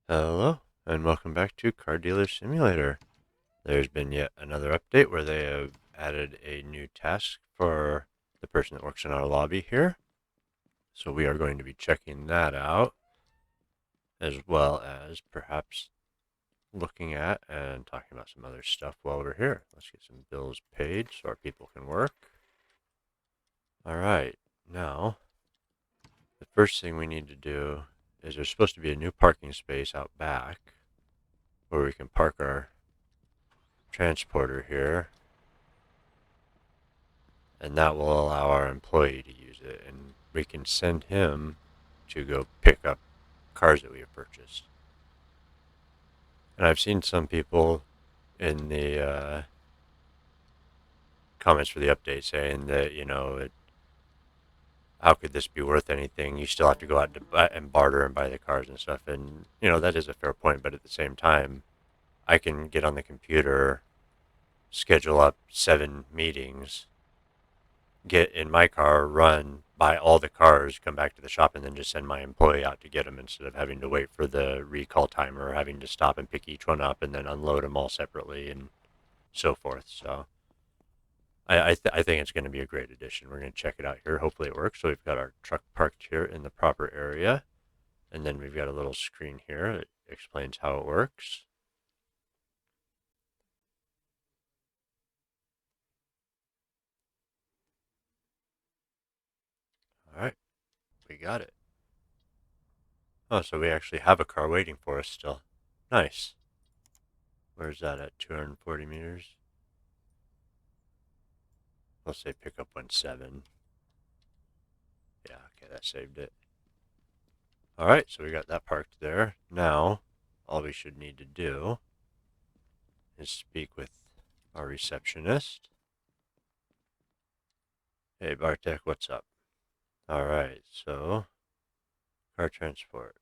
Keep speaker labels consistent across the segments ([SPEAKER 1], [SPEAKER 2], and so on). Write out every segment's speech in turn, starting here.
[SPEAKER 1] Hello, and welcome back to Car Dealer Simulator. There's been yet another update where they have added a new task for the person that works in our lobby here. So we are going to be checking that out, as well as perhaps looking at and talking about some other stuff while we're here. Let's get some bills paid so our people can work. Alright, now, the first thing we need to do is there's supposed to be a new parking space out back where we can park our transporter here, and that will allow our employee to use it, and we can send him to go pick up cars that we have purchased. And I've seen some people in the comments for the update saying that, how could this be worth anything? You still have to go out and barter and buy the cars and stuff. And, that is a fair point. But at the same time, I can get on the computer, schedule up 7 meetings, get in my car, run, buy all the cars, come back to the shop, and then just send my employee out to get them instead of having to wait for the recall timer or having to stop and pick each one up and then unload them all separately and so forth. So I think it's going to be a great addition. We're going to check it out here. Hopefully it works. So we've got our truck parked here in the proper area, and then we've got a little screen here that explains how it works. All right, we got it. Oh, so we actually have a car waiting for us still. Nice. Where's that at? 240 meters? We'll say pick up 17. Yeah, okay, that saved it. Alright, so we got that parked there. Now, all we should need to do is speak with our receptionist. Hey, Bartek, what's up? Alright, so, car transport.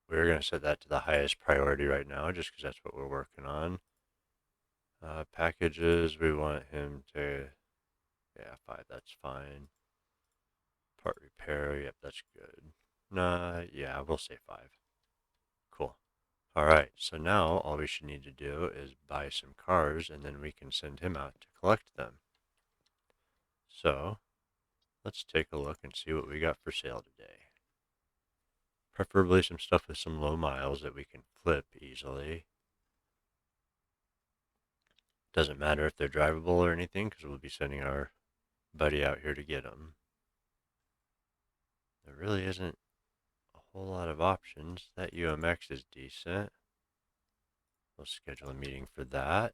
[SPEAKER 1] We're going to set that to the highest priority right now, just because that's what we're working on. Packages, we want him to, yeah, 5, that's fine. Part repair, yep, that's good. Nah, yeah, we'll say 5. Cool. Alright, so now all we should need to do is buy some cars, and then we can send him out to collect them. So, let's take a look and see what we got for sale today. Preferably some stuff with some low miles that we can flip easily. Doesn't matter if they're drivable or anything, because we'll be sending our buddy out here to get them. There really isn't a whole lot of options. That UMX is decent. We'll schedule a meeting for that.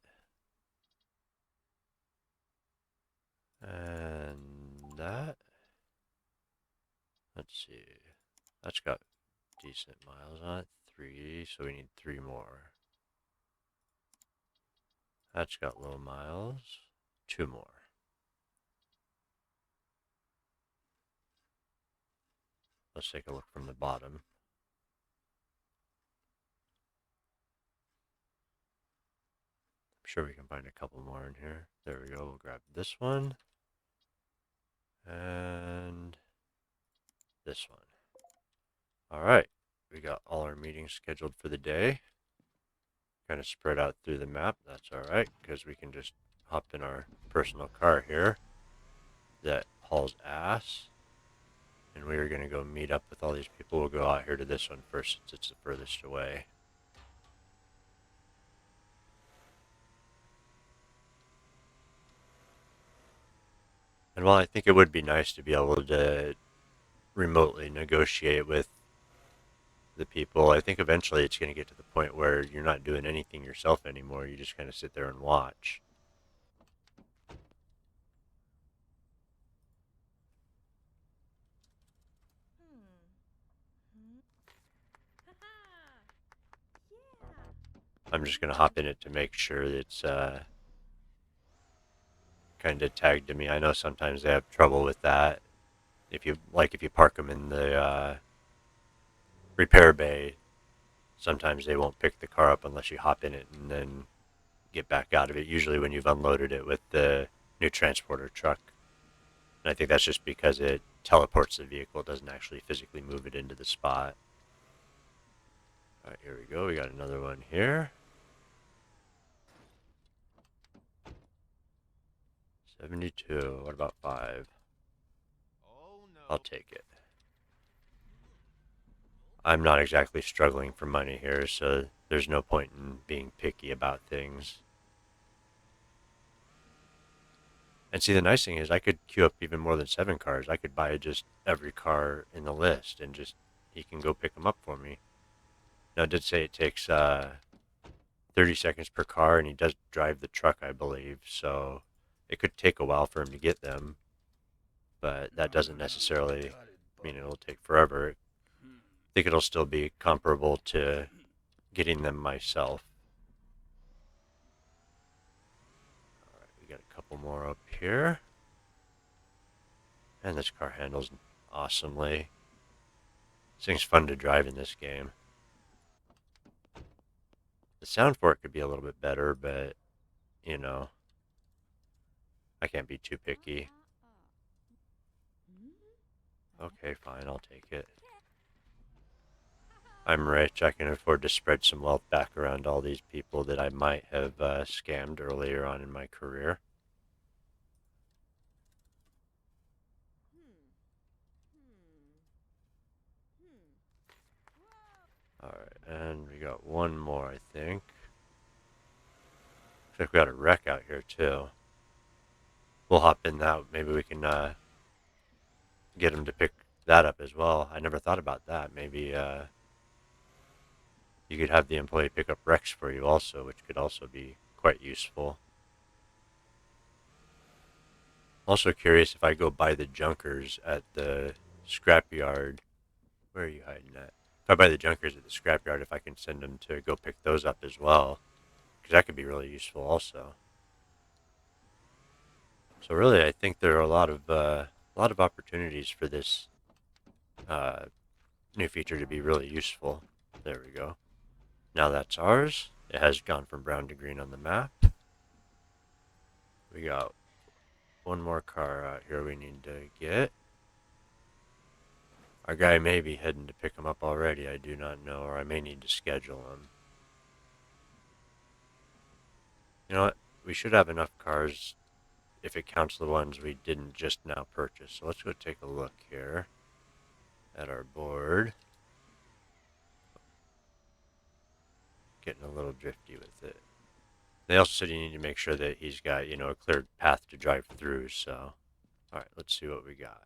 [SPEAKER 1] And that, let's see, that's got decent miles on it. 3, so we need 3 more. That's got low miles. 2 more. Let's take a look from the bottom. I'm sure we can find a couple more in here. There we go. We'll grab this one. And this one. Alright. We got all our meetings scheduled for the day. Kind of spread out through the map. That's alright, because we can just hop in our personal car here that hauls ass. And we are going to go meet up with all these people. We'll go out here to this one first since it's the furthest away. And while I think it would be nice to be able to remotely negotiate with the people, I think eventually it's going to get to the point where you're not doing anything yourself anymore. You just kind of sit there and watch. I'm just going to hop in it to make sure that it's kind of tagged to me. I know sometimes they have trouble with that. If you park them in the repair bay, sometimes they won't pick the car up unless you hop in it and then get back out of it. Usually when you've unloaded it with the new transporter truck. And I think that's just because it teleports the vehicle, it doesn't actually physically move it into the spot. Alright, here we go. We got another one here. 72. What about 5? I'll take it. I'm not exactly struggling for money here, so there's no point in being picky about things. And see, the nice thing is I could queue up even more than 7 cars. I could buy just every car in the list and just he can go pick them up for me. Now, it did say it takes 30 seconds per car, and he does drive the truck, I believe, so it could take a while for him to get them, but that doesn't necessarily mean it'll take forever. I think it'll still be comparable to getting them myself. Alright, we got a couple more up here. And this car handles awesomely. This thing's fun to drive in this game. The sound for it could be a little bit better, but, you know, I can't be too picky. Okay, fine, I'll take it. I'm rich. I can afford to spread some wealth back around all these people that I might have scammed earlier on in my career. Alright, and we got one more, I think. Looks like we got a wreck out here, too. We'll hop in that. Maybe we can get him to pick that up as well. I never thought about that. Maybe you could have the employee pick up wrecks for you also, which could also be quite useful. Also curious if I go buy the junkers at the scrapyard. Where are you hiding at? If I buy the junkers at the scrapyard, if I can send them to go pick those up as well, because that could be really useful also. So really, I think there are a lot of opportunities for this new feature to be really useful. There we go. Now that's ours. It has gone from brown to green on the map. We got one more car out here we need to get. Our guy may be heading to pick him up already, I do not know, or I may need to schedule him. You know what? We should have enough cars if it counts the ones we didn't just now purchase. So let's go take a look here at our board. Getting a little drifty with it. They also said you need to make sure that he's got, you know, a clear path to drive through, so. Alright, let's see what we got.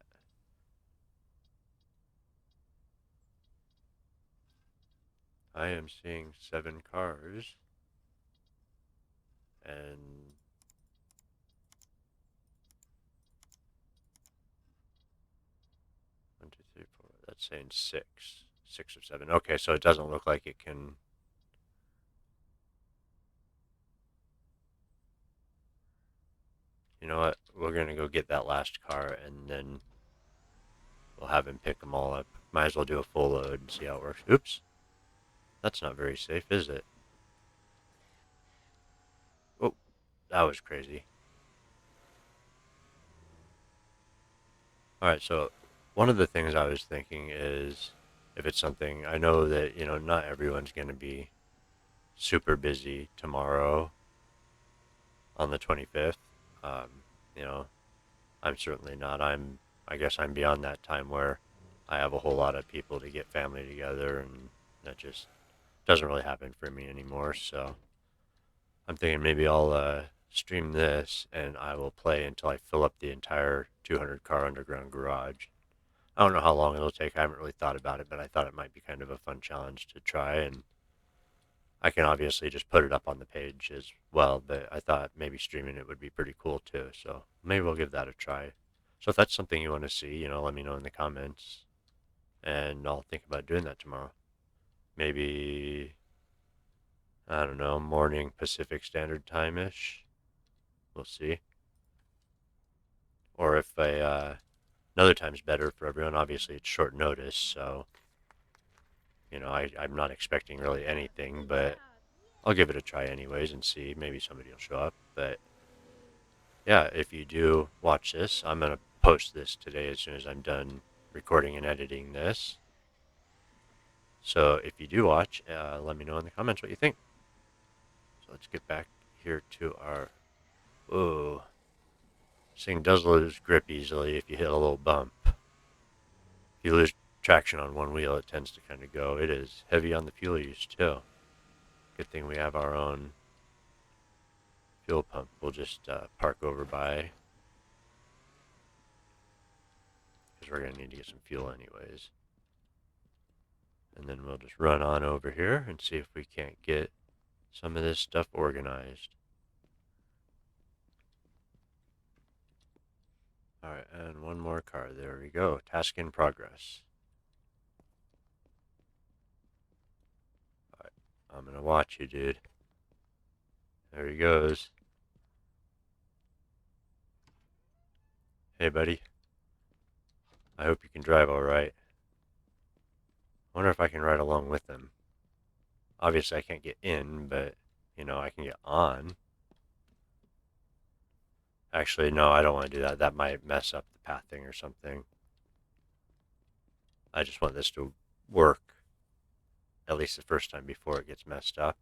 [SPEAKER 1] I am seeing 7 cars. And 1, 2, 3, 4. That's saying 6. 6 or 7. Okay, so it doesn't look like it can. You know what? We're gonna go get that last car, and then we'll have him pick them all up. Might as well do a full load and see how it works. Oops. That's not very safe, is it? Oh, that was crazy. Alright, so one of the things I was thinking is if it's something, I know that, you know, not everyone's going to be super busy tomorrow on the 25th. You know, I'm certainly not. I guess I'm beyond that time where I have a whole lot of people to get family together, and that just doesn't really happen for me anymore. So I'm thinking maybe I'll stream this and I will play until I fill up the entire 200 car underground garage. I don't know how long it'll take. I haven't really thought about it, but I thought it might be kind of a fun challenge to try, and I can obviously just put it up on the page as well, but I thought maybe streaming it would be pretty cool too, so maybe we'll give that a try. So if that's something you want to see, you know, let me know in the comments, and I'll think about doing that tomorrow. Maybe, I don't know, morning Pacific Standard Time-ish. We'll see. Or if another time's better for everyone. Obviously, it's short notice, so, you know, I'm not expecting really anything, but I'll give it a try anyways and see. Maybe somebody will show up. But yeah, if you do watch this, I'm going to post this today as soon as I'm done recording and editing this. So if you do watch, let me know in the comments what you think. So let's get back here to our... Whoa. This thing does lose grip easily if you hit a little bump. If you lose traction on one wheel, it tends to kind of go. It is heavy on the fuel use too. Good thing we have our own fuel pump. We'll just park over by, because we're going to need to get some fuel anyways. And then we'll just run on over here and see if we can't get some of this stuff organized. Alright, and one more car. There we go. Task in progress. Alright, I'm going to watch you, dude. There he goes. Hey, buddy. I hope you can drive alright. I wonder if I can ride along with him. Obviously, I can't get in, but, you know, I can get on. Actually, no, I don't want to do that. That might mess up the pathing or something. I just want this to work, at least the first time before it gets messed up.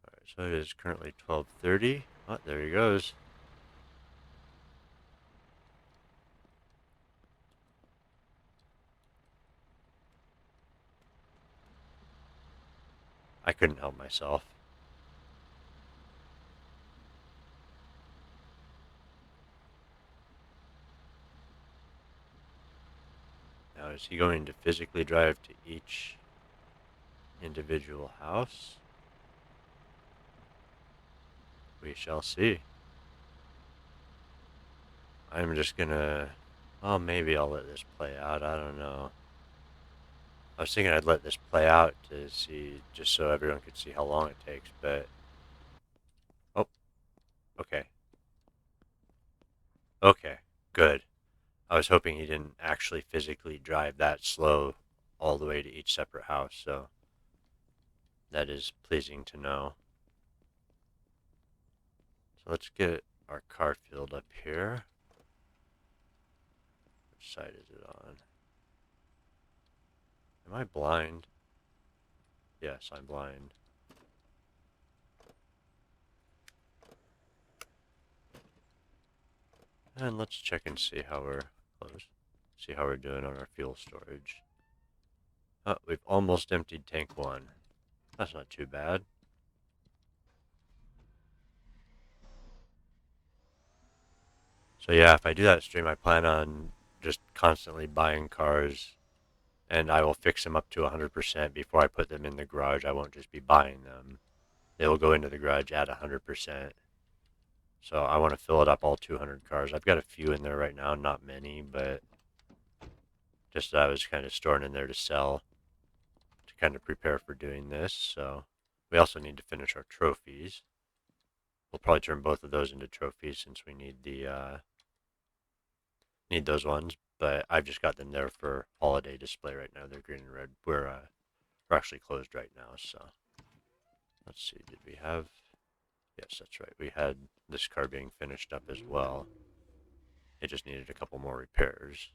[SPEAKER 1] Alright, so it is currently 12:30. Oh, there he goes. I couldn't help myself. Now, is he going to physically drive to each individual house? We shall see. I'm just gonna... Well, maybe I'll let this play out. I don't know. I was thinking I'd let this play out to see, just so everyone could see how long it takes, but... Oh, okay. Okay, good. I was hoping he didn't actually physically drive that slow all the way to each separate house, so that is pleasing to know. So let's get our car filled up here. Which side is it on? Am I blind? Yes, I'm blind. And let's check and see how we're close. See how we're doing on our fuel storage. Oh, we've almost emptied tank 1. That's not too bad. So yeah, if I do that stream, I plan on just constantly buying cars, and I will fix them up to 100% before I put them in the garage. I won't just be buying them. They will go into the garage at 100%. So I want to fill it up all 200 cars. I've got a few in there right now, not many, but just I was kind of storing in there to sell, to kind of prepare for doing this. So we also need to finish our trophies. We'll probably turn both of those into trophies since we need the need those ones. But I've just got them there for holiday display right now. They're green and red. We're actually closed right now. So let's see. Did we have? Yes, that's right. We had this car being finished up as well. It just needed a couple more repairs.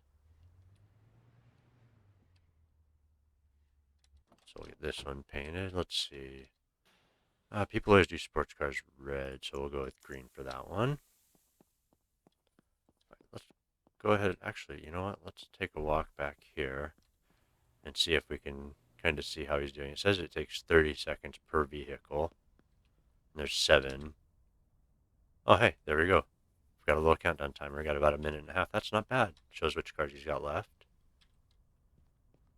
[SPEAKER 1] So we'll get this one painted. Let's see. People always do sports cars red, so we'll go with green for that one. Right, let's go ahead. Actually, you know what? Let's take a walk back here and see if we can kind of see how he's doing. It says it takes 30 seconds per vehicle. And there's 7. Oh, hey, there we go. We've got a little countdown timer. We got about a minute and a half. That's not bad. Shows which cars he's got left.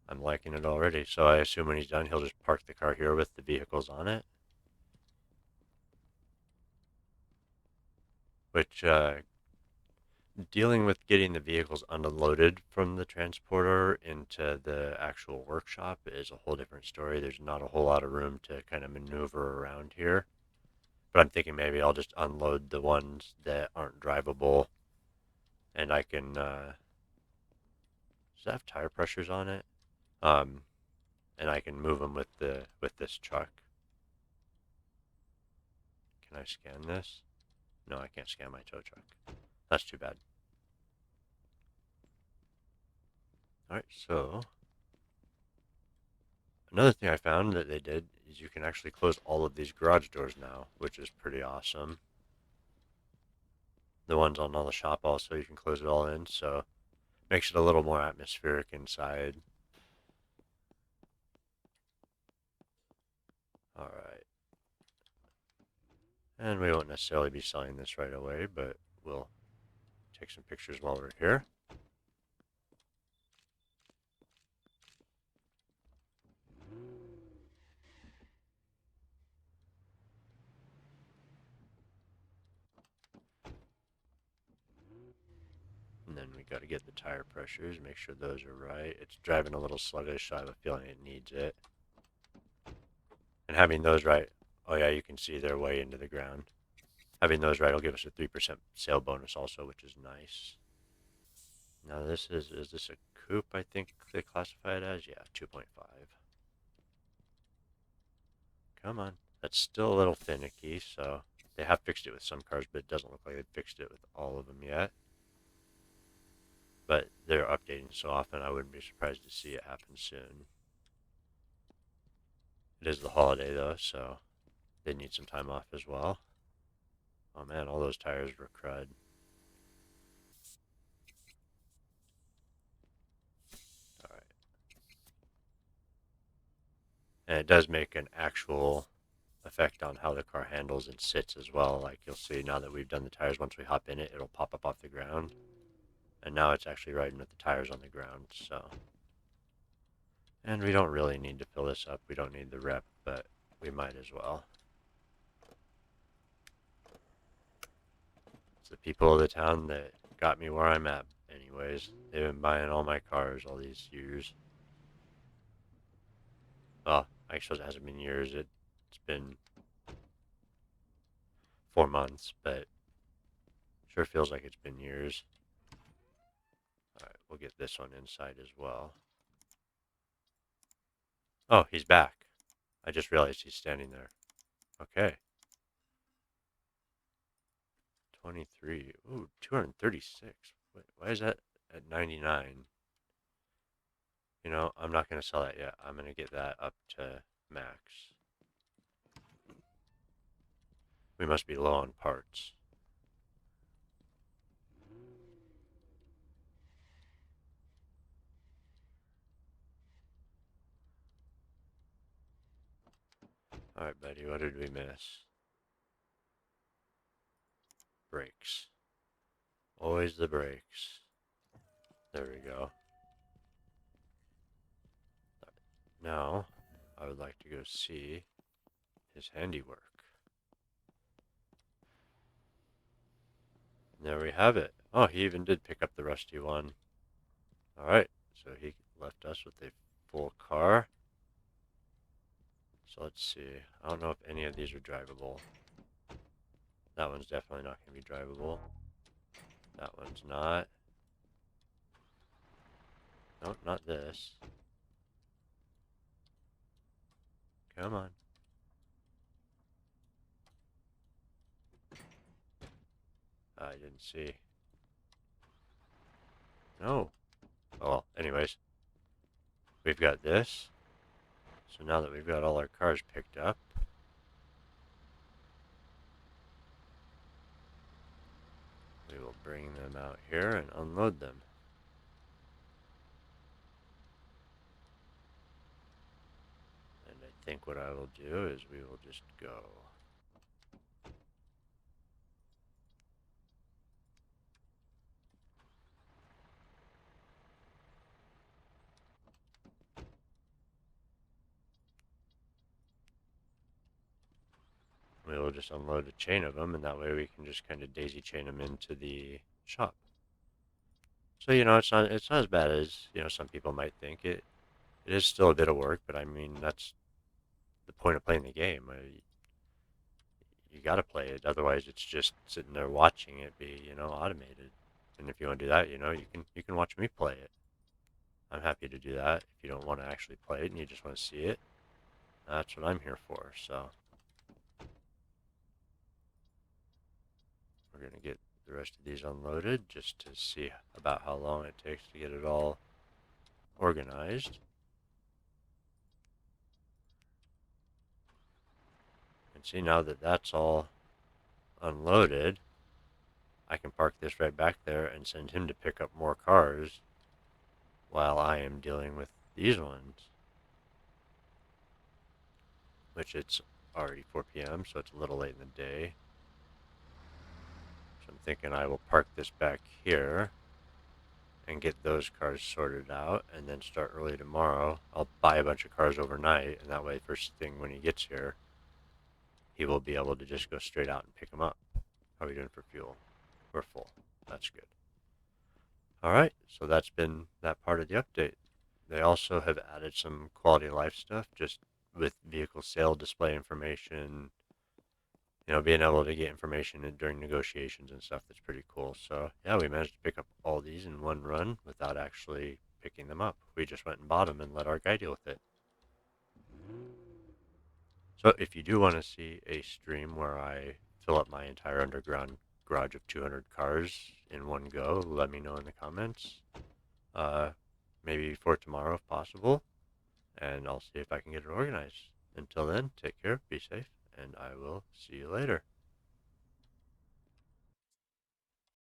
[SPEAKER 1] I'm liking it already. So I assume when he's done, he'll just park the car here with the vehicles on it. Which, dealing with getting the vehicles unloaded from the transporter into the actual workshop is a whole different story. There's not a whole lot of room to kind of maneuver around here. But I'm thinking maybe I'll just unload the ones that aren't drivable, and I can, does that have tire pressures on it? And I can move them with this truck. Can I scan this? No, I can't scan my tow truck. That's too bad. Alright, so another thing I found that they did is you can actually close all of these garage doors now, which is pretty awesome. The ones on all the shop also, you can close it all in, so makes it a little more atmospheric inside. Alright. And we won't necessarily be selling this right away, but we'll take some pictures while we're here. And then we got to get the tire pressures, make sure those are right. It's driving a little sluggish, so I have a feeling it needs it. And having those right, oh yeah, you can see they're way into the ground. Having those right will give us a 3% sale bonus also, which is nice. Now this is this a coupe, I think they classify it as? Yeah, 2.5. Come on. That's still a little finicky, so they have fixed it with some cars, but it doesn't look like they've fixed it with all of them yet. But they're updating so often, I wouldn't be surprised to see it happen soon. It is the holiday though, so they need some time off as well. Oh man, all those tires were crud. Alright. And it does make an actual effect on how the car handles and sits as well. Like you'll see now that we've done the tires, once we hop in it, it'll pop up off the ground. And now it's actually riding with the tires on the ground, so. And we don't really need to fill this up. We don't need the rep, but we might as well. It's the people of the town that got me where I'm at anyways. They've been buying all my cars all these years. Well, I suppose it hasn't been years. It's been 4 months, but sure feels like it's been years. Alright, we'll get this one inside as well. Oh, he's back. I just realized he's standing there. Okay. 23. Ooh, 236. Wait, why is that at 99? You know, I'm not going to sell that yet. I'm going to get that up to max. We must be low on parts. Alright, buddy, what did we miss? Brakes. Always the brakes. There we go. Now, I would like to go see his handiwork. And there we have it. Oh, he even did pick up the rusty one. Alright, so he left us with a full car. So let's see. I don't know if any of these are drivable. That one's definitely not going to be drivable. That one's not. Nope, not this. Come on. I didn't see. No. Oh, well, anyways. We've got this. So now that we've got all our cars picked up, we will bring them out here and unload them. And I think what I will do is we will just go. We will just unload a chain of them, and that way we can just kind of daisy chain them into the shop. So, you know, it's not as bad as, you know, some people might think. It is still a bit of work, but I mean, that's the point of playing the game. You got to play it, otherwise it's just sitting there watching it be, you know, automated. And if you want to do that, you know, you can watch me play it. I'm happy to do that. If you don't want to actually play it and you just want to see it, that's what I'm here for. So we're going to get the rest of these unloaded just to see about how long it takes to get it all organized. And see, now that that's all unloaded, I can park this right back there and send him to pick up more cars while I am dealing with these ones. Which it's already 4 p.m., so it's a little late in the day. So I'm thinking I will park this back here and get those cars sorted out and then start early tomorrow. I'll buy a bunch of cars overnight, and that way first thing when he gets here, he will be able to just go straight out and pick them up. How are we doing for fuel? We're full. That's good. Alright, so that's been that part of the update. They also have added some quality of life stuff, just with vehicle sale display information, being able to get information during negotiations and stuff. That's pretty cool. So yeah, we managed to pick up all these in one run without actually picking them up. We just went and bought them and let our guy deal with it. So if you do want to see a stream where I fill up my entire underground garage of 200 cars in one go, let me know in the comments. Maybe for tomorrow if possible, and I'll see if I can get it organized. Until then, take care, be safe, and I will see you later.